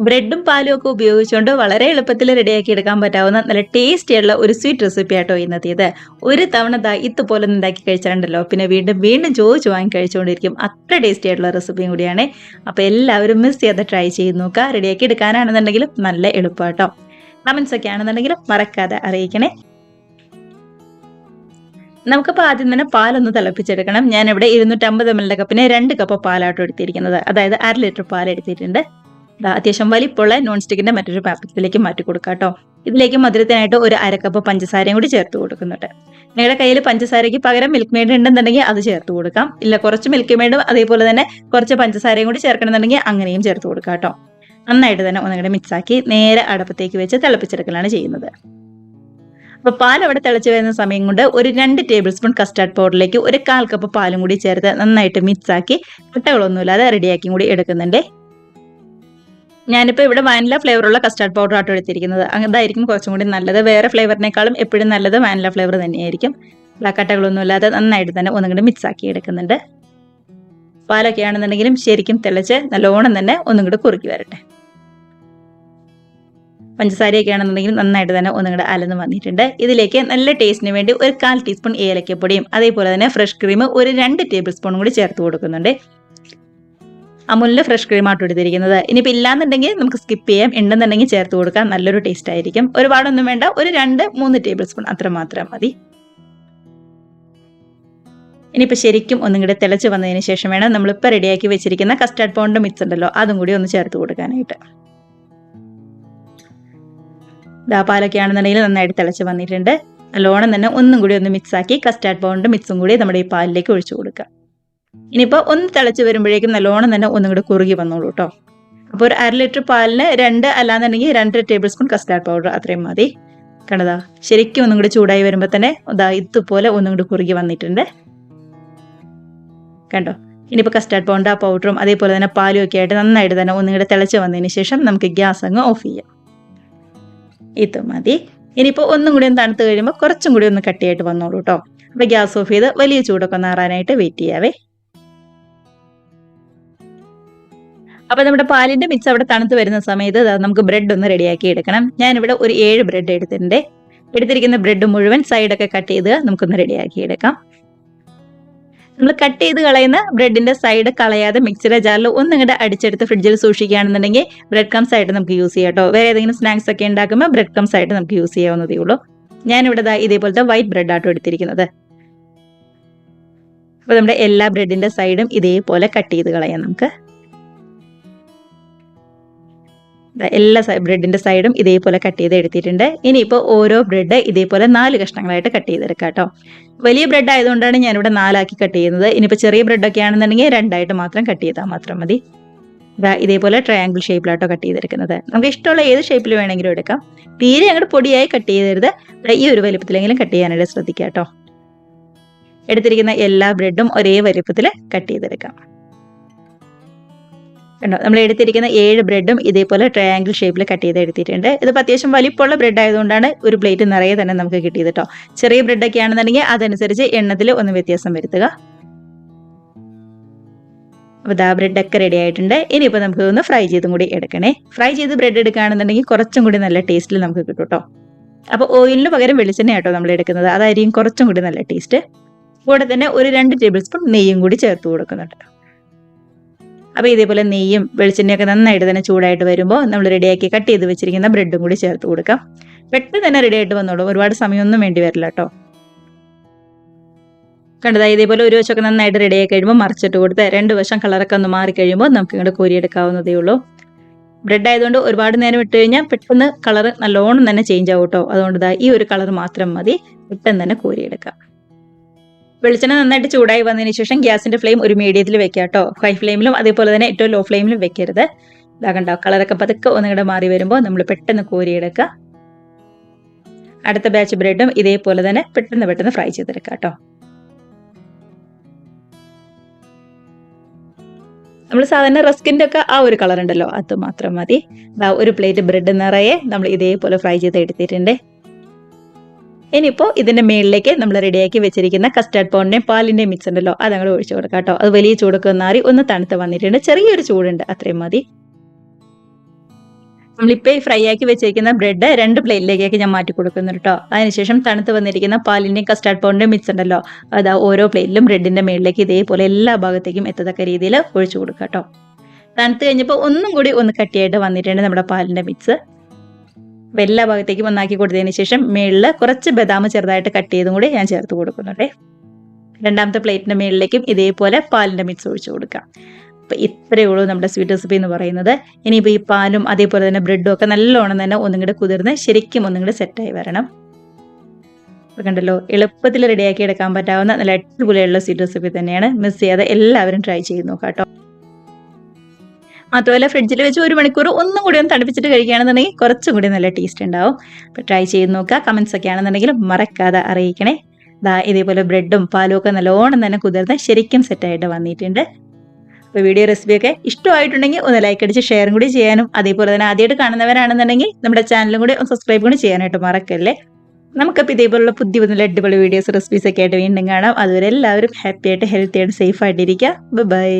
ബ്രെഡും പാലും ഒക്കെ ഉപയോഗിച്ചുകൊണ്ട് വളരെ എളുപ്പത്തിൽ റെഡിയാക്കി എടുക്കാൻ പറ്റാവുന്ന നല്ല ടേസ്റ്റിയുള്ള ഒരു സ്വീറ്റ് റെസിപ്പി ആട്ടോ ഇന്നത്തേത്. ഒരു തവണ ഇതുപോലെ ഒന്ന് ഉണ്ടാക്കി കഴിച്ചിട്ടുണ്ടല്ലോ പിന്നെ വീണ്ടും വീണ്ടും ചോദിച്ചു വാങ്ങി കഴിച്ചുകൊണ്ടിരിക്കും. അത്ര ടേസ്റ്റി ആയിട്ടുള്ള റെസിപ്പിയും കൂടിയാണ്. അപ്പോൾ എല്ലാവരും മിസ് ചെയ്യാതെ ട്രൈ ചെയ്ത് നോക്കുക. റെഡിയാക്കി എടുക്കാനാണെന്നുണ്ടെങ്കിലും നല്ല എളുപ്പമാട്ടോ. കമൻസ് ഒക്കെ ആണെന്നുണ്ടെങ്കിലും മറക്കാതെ അറിയിക്കണേ. നമുക്കിപ്പോൾ ആദ്യം തന്നെ പാലൊന്ന് തിളപ്പിച്ചെടുക്കണം. ഞാനിവിടെ 250 ml കപ്പിന് 2 കപ്പ് പാലാട്ടോ എടുത്തിരിക്കുന്നത്. അതായത് 1/2 ലിറ്റർ പാൽ എടുത്തിട്ടുണ്ട്. അത്യാവശ്യം വലിപ്പമുള്ള നോൺ സ്റ്റിക്കിന്റെ മറ്റൊരു പാത്രത്തിലേക്ക് മാറ്റി കൊടുക്കാം കേട്ടോ. ഇതിലേക്ക് മധുരത്തിനായിട്ട് ഒരു 1/2 കപ്പ് പഞ്ചസാരയും കൂടി ചേർത്ത് കൊടുക്കുന്നുണ്ട്. നിങ്ങളുടെ കയ്യിൽ പഞ്ചസാരയ്ക്ക് പകരം മിൽക്ക് മെയ്ഡ് ഉണ്ടെന്നുണ്ടെങ്കിൽ അത് ചേർത്ത് കൊടുക്കാം. ഇല്ല കുറച്ച് മിൽക്ക് മെയ്ഡും അതേപോലെ തന്നെ കുറച്ച് പഞ്ചസാരയും കൂടി ചേർക്കണമെന്നുണ്ടെങ്കിൽ അങ്ങനെയും ചേർത്ത് കൊടുക്കാം കേട്ടോ. നന്നായിട്ട് തന്നെ ഒന്നുകൂടെ മിക്സാക്കി നേരെ അടുപ്പത്തേക്ക് വെച്ച് തിളപ്പിച്ചെടുക്കലാണ് ചെയ്യുന്നത്. അപ്പോൾ പാൽ അവിടെ തിളച്ച് വരുന്ന സമയം കൊണ്ട് ഒരു 2 ടേബിൾ സ്പൂൺ കസ്റ്റാർഡ് പൗഡറിലേക്ക് ഒരു 1/4 കപ്പ് പാലും കൂടി ചേർത്ത് നന്നായിട്ട് മിക്സാക്കി കട്ടകളൊന്നുമില്ലാതെ റെഡിയാക്കി കൂടി എടുക്കുന്നുണ്ട്. ഞാനിപ്പോൾ ഇവിടെ വാനില ഫ്ലേവറുള്ള കസ്റ്റാർഡ് പൗഡർ ആട്ടോ എടുത്തിരിക്കുന്നത്. അതായിരിക്കും കുറച്ചും കൂടി നല്ലത്. വേറെ ഫ്ലേവറിനേക്കാളും എപ്പോഴും നല്ലത് വാനില ഫ്ലേവർ തന്നെയായിരിക്കും. കട്ടകളൊന്നുമില്ലാതെ നന്നായിട്ട് തന്നെ ഒന്നുകൂടി മിക്സാക്കി എടുക്കുന്നുണ്ട്. പാലൊക്കെ ആണെന്നുണ്ടെങ്കിലും ശരിക്കും തിളച്ച് നല്ലോണം തന്നെ ഒന്നും കൂടി കുറുക്കി വരട്ടെ. പഞ്ചസാരയൊക്കെ ആണെന്നുണ്ടെങ്കിലും നന്നായിട്ട് തന്നെ ഒന്നും കൂടെ അലന്ന് വന്നിട്ടുണ്ട്. ഇതിലേക്ക് നല്ല ടേസ്റ്റിന് വേണ്ടി ഒരു 1/4 ടീസ്പൂൺ ഏലക്കപ്പൊടിയും അതേപോലെ തന്നെ ഫ്രഷ് ക്രീം ഒരു 2 ടേബിൾ സ്പൂണും കൂടി ചേർത്ത് കൊടുക്കുന്നുണ്ട്. അമുലിന്റെ ഫ്രഷ് ക്രീം ആട്ടോ എടുത്തിരിക്കുന്നത്. ഇനിയിപ്പോൾ ഇല്ലാന്നുണ്ടെങ്കിൽ നമുക്ക് സ്കിപ്പ് ചെയ്യാം. ഉണ്ടെന്നുണ്ടെങ്കിൽ ചേർത്ത് കൊടുക്കാം. നല്ലൊരു ടേസ്റ്റ് ആയിരിക്കും. ഒരുപാടൊന്നും വേണ്ട, ഒരു 2-3 ടേബിൾ സ്പൂൺ അത്ര മാത്രം മതി. ഇനിയിപ്പോൾ ശരിക്കും ഒന്നും കൂടെ തിളച്ച് വന്നതിന് ശേഷം വേണം നമ്മളിപ്പോൾ റെഡിയാക്കി വെച്ചിരിക്കുന്ന കസ്റ്റാർഡ് പൗഡർ മിക്സ് ഉണ്ടല്ലോ അതും കൂടി ഒന്ന് ചേർത്ത് കൊടുക്കാനായിട്ട്. പാലൊക്കെ ആണെന്നുണ്ടെങ്കിൽ നന്നായിട്ട് തിളച്ച് വന്നിട്ടുണ്ട്. നല്ലോണം തന്നെ ഒന്നും കൂടി ഒന്ന് മിക്സാക്കി കസ്റ്റാർഡ് പൗഡർ മിക്സും കൂടി നമ്മുടെ ഈ പാലിലേക്ക് ഒഴിച്ചു കൊടുക്കുക. ഇനിയിപ്പോൾ ഒന്ന് തിളച്ച് വരുമ്പോഴേക്കും നല്ലോണം തന്നെ ഒന്നും കൂടി കുറുകി വന്നോളൂ കേട്ടോ. അപ്പോൾ ഒരു 1/2 ലിറ്റർ പാലിന് 2 അല്ലാന്നുണ്ടെങ്കിൽ 2 ടേബിൾ സ്പൂൺ കസ്റ്റാർഡ് പൗഡർ അത്രയും മതി. കണ്ടതാ ശരിക്കും ഒന്നും കൂടി ചൂടായി വരുമ്പോൾ തന്നെ ഇതുപോലെ ഒന്നും കൂടി കുറുകി വന്നിട്ടുണ്ട്. കണ്ടോ? ഇനിയിപ്പോൾ കസ്റ്റാർഡ് പൗഡറും അതേപോലെ തന്നെ പാലും ഒക്കെ ആയിട്ട് നന്നായിട്ട് തന്നെ ഒന്നും കൂടി തിളച്ച് വന്നതിന് ശേഷം നമുക്ക് ഗ്യാസ് അങ്ങ് ഓഫ് ചെയ്യാം. ഇത് മതി. ഇനിയിപ്പോൾ ഒന്നും കൂടി ഒന്ന് തണുത്ത് കഴിയുമ്പോൾ കുറച്ചും കൂടി ഒന്ന് കട്ടിയായിട്ട് വന്നോളൂ കേട്ടോ. അപ്പോൾ ഗ്യാസ് ഓഫ് ചെയ്ത് വലിയ ചൂടൊക്കെ നാറാനായിട്ട് വെയിറ്റ് ചെയ്യാവേ. അപ്പോൾ നമ്മുടെ പാലിന്റെ മിക്സ് അവിടെ തണുത്ത് വരുന്ന സമയത്ത് നമുക്ക് ബ്രെഡ് ഒന്ന് റെഡിയാക്കി എടുക്കണം. ഞാനിവിടെ ഒരു 7 ബ്രെഡ് എടുത്തിട്ടുണ്ട്. എടുത്തിരിക്കുന്ന ബ്രെഡ് മുഴുവൻ സൈഡൊക്കെ കട്ട് ചെയ്ത് നമുക്കൊന്ന് റെഡിയാക്കി എടുക്കാം. നമ്മൾ കട്ട് ചെയ്ത് കളയുന്ന ബ്രെഡിന്റെ സൈഡ് കളയാതെ മിക്സിയുടെ ജാറിൽ ഒന്നിങ്ങോട്ട് അടിച്ചെടുത്ത് ഫ്രിഡ്ജിൽ സൂക്ഷിക്കുകയാണെന്നുണ്ടെങ്കിൽ ബ്രെഡ് ക്രംസ് ആയിട്ട് നമുക്ക് യൂസ് ചെയ്യാം കേട്ടോ. വേറെ ഏതെങ്കിലും സ്നാക്സ് ഒക്കെ ഉണ്ടാക്കുമ്പോൾ ബ്രെഡ് ക്രംസ് ആയിട്ട് നമുക്ക് യൂസ് ചെയ്യാവുന്നതേ ഉള്ളൂ. ഞാനിവിടെ ഇതേപോലത്തെ വൈറ്റ് ബ്രെഡ് ആട്ടോ എടുത്തിരിക്കുന്നത്. അപ്പോൾ നമ്മുടെ എല്ലാ ബ്രെഡിന്റെ സൈഡും ഇതേപോലെ കട്ട് ചെയ്ത് കളയാം നമുക്ക്. എല്ലാ ബ്രെഡിന്റെ സൈഡും ഇതേപോലെ കട്ട് ചെയ്ത് എടുത്തിട്ടുണ്ട്. ഇനിയിപ്പോൾ ഓരോ ബ്രെഡ് ഇതേപോലെ 4 കഷ്ണങ്ങളായിട്ട് കട്ട് ചെയ്തെടുക്കാം കേട്ടോ. വലിയ ബ്രെഡ് ആയതുകൊണ്ടാണ് ഞാനിവിടെ 4 ആക്കി കട്ട് ചെയ്യുന്നത്. ഇനിയിപ്പോൾ ചെറിയ ബ്രെഡൊക്കെ ആണെന്നുണ്ടെങ്കിൽ 2 ആയിട്ട് മാത്രം കട്ട് ചെയ്താൽ മാത്രം മതി. ഇതേപോലെ ട്രയാങ്കിൾ ഷേപ്പിലാട്ടോ കട്ട് ചെയ്തെടുക്കുന്നത്. നമുക്ക് ഇഷ്ടമുള്ള ഏത് ഷേപ്പിൽ വേണമെങ്കിലും എടുക്കാം. തീരെ അങ്ങോട്ട് പൊടിയായി കട്ട് ചെയ്തരുത്. ഈ ഒരു വലിപ്പത്തിലെങ്കിലും കട്ട് ചെയ്യാനായിട്ട് ശ്രദ്ധിക്കുക കേട്ടോ. എടുത്തിരിക്കുന്ന എല്ലാ ബ്രെഡും ഒരേ വലിപ്പത്തിൽ കട്ട് ചെയ്തെടുക്കാം. കണ്ടോ? നമ്മൾ എടുത്തിരിക്കുന്ന 7 ബ്രെഡും ഇതേപോലെ ട്രയാങ്കിൾ ഷേപ്പിൽ കട്ട് ചെയ്ത് എടുത്തിട്ടുണ്ട്. ഇതിപ്പോൾ അത്യാവശ്യം വലിപ്പമുള്ള ബ്രെഡ് ആയതുകൊണ്ടാണ് ഒരു പ്ലേറ്റ് നിറയെ തന്നെ നമുക്ക് കിട്ടിയത് കേട്ടോ. ചെറിയ ബ്രെഡൊക്കെ ആണെന്നുണ്ടെങ്കിൽ അതനുസരിച്ച് എണ്ണത്തിൽ ഒന്ന് വ്യത്യാസം വരുത്തുക. അപ്പോൾ ബ്രെഡൊക്കെ റെഡി ആയിട്ടുണ്ട്. ഇനിയിപ്പോൾ നമുക്ക് ഒന്ന് ഫ്രൈ ചെയ്തും കൂടി എടുക്കണേ. ഫ്രൈ ചെയ്ത് ബ്രെഡ് എടുക്കുകയാണെന്നുണ്ടെങ്കിൽ കുറച്ചും കൂടി നല്ല ടേസ്റ്റിൽ നമുക്ക് കിട്ടും കേട്ടോ. അപ്പോൾ ഓയിലിന് പകരം വെളിച്ചെണ്ണ ആട്ടോ നമ്മൾ എടുക്കുന്നത്. അതായിരിക്കും കുറച്ചും കൂടി നല്ല ടേസ്റ്റ്. കൂടെ തന്നെ ഒരു 2 ടേബിൾ സ്പൂൺ നെയ്യും കൂടി ചേർത്ത് കൊടുക്കുന്നുണ്ട്. അപ്പോൾ ഇതേപോലെ നെയ്യും വെളിച്ചെണ്ണയൊക്കെ നന്നായിട്ട് തന്നെ ചൂടായിട്ട് വരുമ്പോൾ നമ്മൾ റെഡിയാക്കി കട്ട് ചെയ്ത് വെച്ചിരിക്കുന്ന ബ്രെഡും കൂടി ചേർത്ത് കൊടുക്കാം. പെട്ടെന്ന് തന്നെ റെഡി ആയിട്ട് വന്നോളൂ. ഒരുപാട് സമയമൊന്നും വേണ്ടി വരില്ല കേട്ടോ. കണ്ടതാ ഇതേപോലെ ഒരു വശമൊക്കെ നന്നായിട്ട് റെഡിയായി കഴിയുമ്പോൾ മറിച്ചിട്ട് കൊടുത്ത് 2 വശം കളറൊക്കെ ഒന്ന് മാറി കഴിയുമ്പോൾ നമുക്ക് ഇങ്ങോട്ട് കോരിയെടുക്കാവുന്നതേ ഉള്ളൂ. ബ്രെഡ് ആയതുകൊണ്ട് ഒരുപാട് നേരം ഇട്ട് കഴിഞ്ഞാൽ പെട്ടെന്ന് കളർ നല്ലോണം തന്നെ ചേഞ്ച് ആവും കേട്ടോ. അതുകൊണ്ട് ഈ ഒരു കളർ മാത്രം മതി. പെട്ടെന്ന് തന്നെ കോരിയെടുക്കാം. വെളിച്ചെണ്ണ നന്നായിട്ട് ചൂടായി വന്നതിന് ശേഷം ഗ്യാസിന്റെ ഫ്ലെയിം ഒരു മീഡിയത്തിൽ വെക്കുക കേട്ടോ. ഹൈ ഫ്ലെയിമിലും അതേപോലെ തന്നെ ഏറ്റവും ലോ ഫ്ലെയിമിലും വെക്കരുത്. കണ്ടോ കളറൊക്കെ പതുക്കെ ഒന്നുകൂടെ മാറി വരുമ്പോൾ നമ്മൾ പെട്ടെന്ന് കോരിയെടുക്കുക. അടുത്ത ബാച്ച് ബ്രെഡും ഇതേപോലെ തന്നെ പെട്ടെന്ന് ഫ്രൈ ചെയ്തെടുക്കുക കേട്ടോ. നമ്മൾ സാധാരണ റസ്കിന്റെ ഒക്കെ ആ ഒരു കളർ ഉണ്ടല്ലോ അത് മാത്രം മതി. ഒരു പ്ലേറ്റ് ബ്രെഡ് നിറയെ നമ്മൾ ഇതേപോലെ ഫ്രൈ ചെയ്ത് എടുത്തിട്ടുണ്ട്. ഇനിയിപ്പോൾ ഇതിന്റെ മേളിലേക്ക് നമ്മൾ റെഡിയാക്കി വെച്ചിരിക്കുന്ന കസ്റ്റാർഡ് പൗഡറിന്റെയും പാലിന്റെയും മിക്സ് ഉണ്ടല്ലോ അതങ്ങോട്ട് ഒഴിച്ചു കൊടുക്കാം കേട്ടോ. അത് വലിയ ചൂടൊക്കെ മാറി ഒന്ന് തണുത്ത് വന്നിട്ടുണ്ട്. ചെറിയൊരു ചൂടുണ്ട്, അത്രയും മതി. നമ്മളിപ്പോൾ ഈ ഫ്രൈ ആക്കി വെച്ചേക്കുന്ന ബ്രെഡ് 2 പ്ലേറ്റിലേക്കൊക്കെ ഞാൻ മാറ്റി കൊടുക്കുന്നുണ്ട് കേട്ടോ. അതിനുശേഷം തണുത്ത് വന്നിരിക്കുന്ന പാലിൻ്റെയും കസ്റ്റാർഡ് പൗഡറിൻ്റെയും മിക്സ് ഉണ്ടല്ലോ, അത് ഓരോ പ്ലേറ്റിലും ബ്രെഡിൻ്റെ മേളിലേക്ക് ഇതേപോലെ എല്ലാ ഭാഗത്തേക്കും എത്തത്തക്ക രീതിയിൽ ഒഴിച്ചു കൊടുക്കുക കേട്ടോ. തണുത്ത് കഴിഞ്ഞപ്പോൾ ഒന്നും കൂടി ഒന്ന് കട്ടിയായിട്ട് വന്നിട്ടുണ്ട് നമ്മുടെ പാലിൻ്റെ മിക്സ്. അപ്പോൾ എല്ലാ ഭാഗത്തേക്കും ഒന്നാക്കി കൊടുത്തതിന് ശേഷം മേളിൽ കുറച്ച് ബദാം ചെറുതായിട്ട് കട്ട് ചെയ്തും കൂടി ഞാൻ ചേർത്ത് കൊടുക്കുന്നുണ്ട്. രണ്ടാമത്തെ പ്ലേറ്റിൻ്റെ മേളിലേക്കും ഇതേപോലെ പാലിൻ്റെ മിക്സ് ഒഴിച്ചു കൊടുക്കാം. അപ്പോൾ ഇത്രയേ ഉള്ളൂ നമ്മുടെ സ്വീറ്റ് റെസിപ്പി എന്ന് പറയുന്നത്. ഇനിയിപ്പോൾ ഈ പാലും അതേപോലെ തന്നെ ബ്രെഡും ഒക്കെ നല്ലോണം തന്നെ ഒന്നും കൂടെ കുതിർന്ന് ശരിക്കും ഒന്നും കൂടെ സെറ്റായി വരണം. അപ്പോൾ കണ്ടല്ലോ, എളുപ്പത്തിൽ റെഡിയാക്കി എടുക്കാൻ പറ്റാവുന്ന നല്ല അടിപൊളിയുള്ള സ്വീറ്റ് റെസിപ്പി തന്നെയാണ്. മിസ് ചെയ്യാതെ എല്ലാവരും ട്രൈ ചെയ്ത് നോക്കാം കേട്ടോ. മാത്രമല്ല ഫ്രിഡ്ജിൽ വെച്ച് 1 മണിക്കൂർ ഒന്നും കൂടി ഒന്ന് തണുപ്പിച്ചിട്ട് കഴിക്കുകയാണെന്നുണ്ടെങ്കിൽ കുറച്ചും കൂടി നല്ല ടേസ്റ്റ് ഉണ്ടാവും. അപ്പോൾ ട്രൈ ചെയ്ത് നോക്കുക. കമൻസ് ഒക്കെ ആണെന്നുണ്ടെങ്കിൽ മറക്കാതെ അറിയിക്കണേ. ഇതേപോലെ ബ്രെഡും പാലും ഒക്കെ നല്ലോണം തന്നെ കുതിർന്ന് ശരിക്കും സെറ്റായിട്ട് വന്നിട്ടുണ്ട്. അപ്പോൾ വീഡിയോ റെസിപ്പിയൊക്കെ ഇഷ്ടമായിട്ടുണ്ടെങ്കിൽ ഒന്ന് ലൈക്ക് അടിച്ച് ഷെയറും കൂടി ചെയ്യാനും, അതേപോലെ തന്നെ ആദ്യമായിട്ട് കാണുന്നവരാണെന്നുണ്ടെങ്കിൽ നമ്മുടെ ചാനലും കൂടി ഒന്ന് സബ്സ്ക്രൈബ് കൂടി ചെയ്യാനായിട്ട് മറക്കല്ലേ. നമുക്കപ്പോൾ ഇതേപോലുള്ള പുതിയ പുതിയ അടിപൊളി വീഡിയോസ് റെസിപ്പീസ് ഒക്കെ ആയിട്ട് വീണ്ടും കാണാം. അതുവരെ എല്ലാവരും ഹാപ്പി ആയിട്ട് ഹെൽത്തി ആയിട്ട് സേഫ് ആയിട്ടിരിക്കുക. ബൈ.